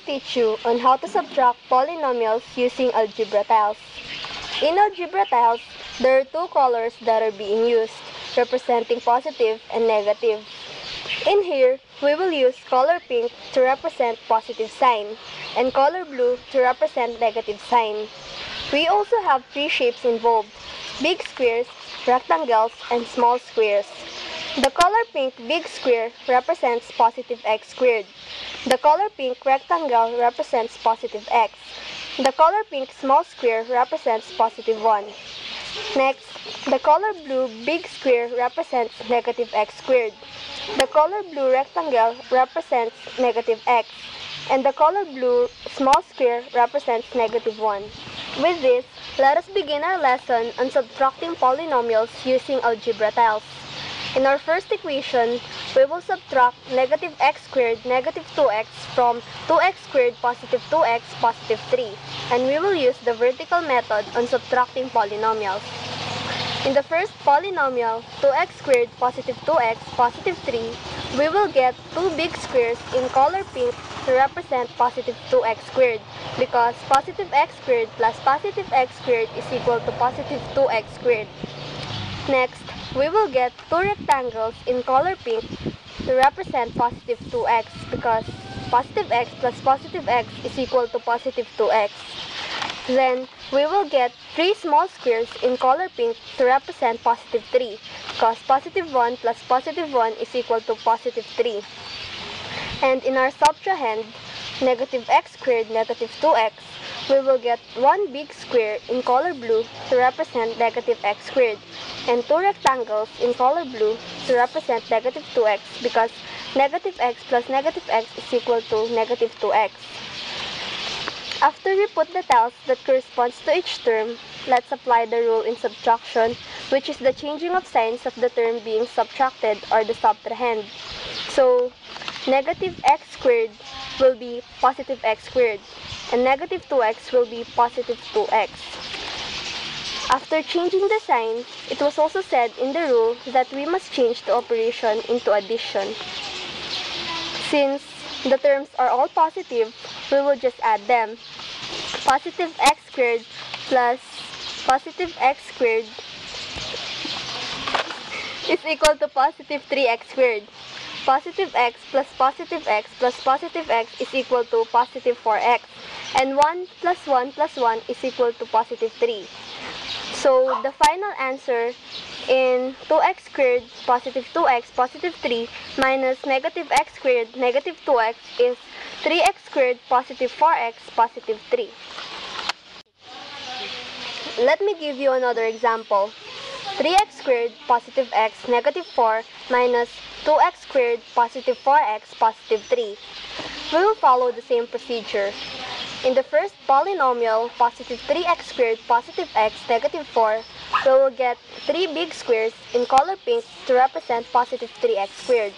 teach you on how to subtract polynomials using algebra tiles. In algebra tiles, there are two colors that are being used, representing positive and negative. In here, we will use color pink to represent positive sign, and color blue to represent negative sign. We also have three shapes involved: big squares, rectangles, and small squares. The color pink big square represents positive x squared. The color pink rectangle represents positive x. The color pink small square represents positive 1. Next, the color blue big square represents negative x squared. The color blue rectangle represents negative x. And the color blue small square represents negative 1. With this, let us begin our lesson on subtracting polynomials using algebra tiles. In our first equation, we will subtract negative x squared negative 2x from 2x squared positive 2x positive 3, and we will use the vertical method on subtracting polynomials. In the first polynomial, 2x squared positive 2x positive 3, we will get two big squares in color pink to represent positive 2x squared, because positive x squared plus positive x squared is equal to positive 2x squared. Next, we will get two rectangles in color pink to represent positive 2x, because positive x plus positive x is equal to positive 2x. Then, we will get three small squares in color pink to represent positive 3, because positive 1 plus positive 1 is equal to positive 3. And in our subtrahend, negative x squared negative 2x, we will get one big square in color blue to represent negative x squared, and two rectangles in color blue to represent negative 2x, because negative x plus negative x is equal to negative 2x. After we put the tiles that corresponds to each term, let's apply the rule in subtraction, which is the changing of signs of the term being subtracted, or the subtrahend. So, negative x squared will be positive x squared, and negative 2x will be positive 2x. After changing the sign, it was also said in the rule that we must change the operation into addition. Since the terms are all positive, we will just add them. Positive x squared plus positive x squared is equal to positive 3x squared. Positive x plus positive x plus positive x is equal to positive 4x. And 1 plus 1 plus 1 is equal to positive 3. So, the final answer in 2x squared positive 2x positive 3 minus negative x squared negative 2x is 3x squared positive 4x positive 3. Let me give you another example. 3x squared positive x negative 4 minus 2x squared positive 4x positive 3. We will follow the same procedure. In the first polynomial, positive 3x squared positive x negative 4, we will get three big squares in color pink to represent positive 3x squared.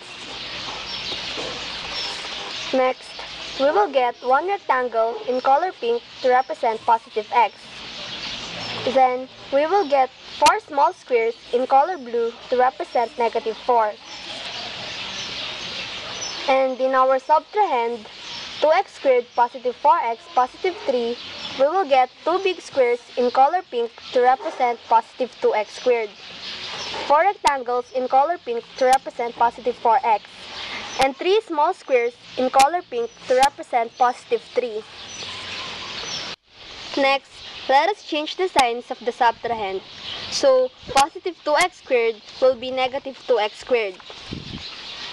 Next, we will get one rectangle in color pink to represent positive x. Then, we will get four small squares in color blue to represent negative 4. And in our subtrahend, 2x squared positive 4x positive 3, we will get two big squares in color pink to represent positive 2x squared. Four rectangles in color pink to represent positive 4x. And three small squares in color pink to represent positive 3. Next, let us change the signs of the subtrahend. So, positive 2x squared will be negative 2x squared.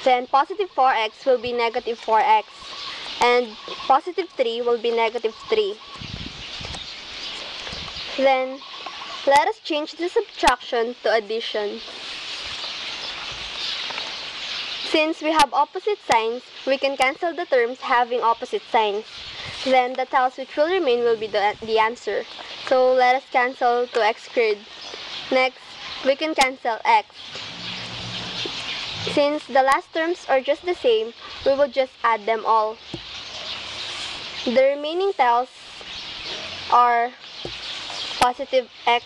Then, positive 4x will be negative 4x. And positive 3 will be negative 3. Then, let us change the subtraction to addition. Since we have opposite signs, we can cancel the terms having opposite signs. Then, the tiles which will remain will be the answer. So, let us cancel 2x squared. Next, we can cancel x. Since the last terms are just the same, we will just add them all. The remaining tiles are positive x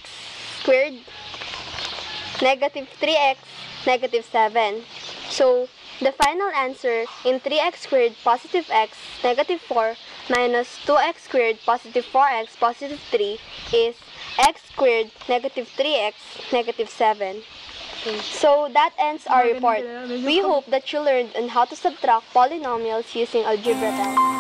squared, negative 3x, negative 7. So, the final answer in 3x squared positive x negative 4 minus 2x squared positive 4x positive 3 is x squared negative 3x negative 7. So that ends our report. We hope that you learned on how to subtract polynomials using algebra tiles.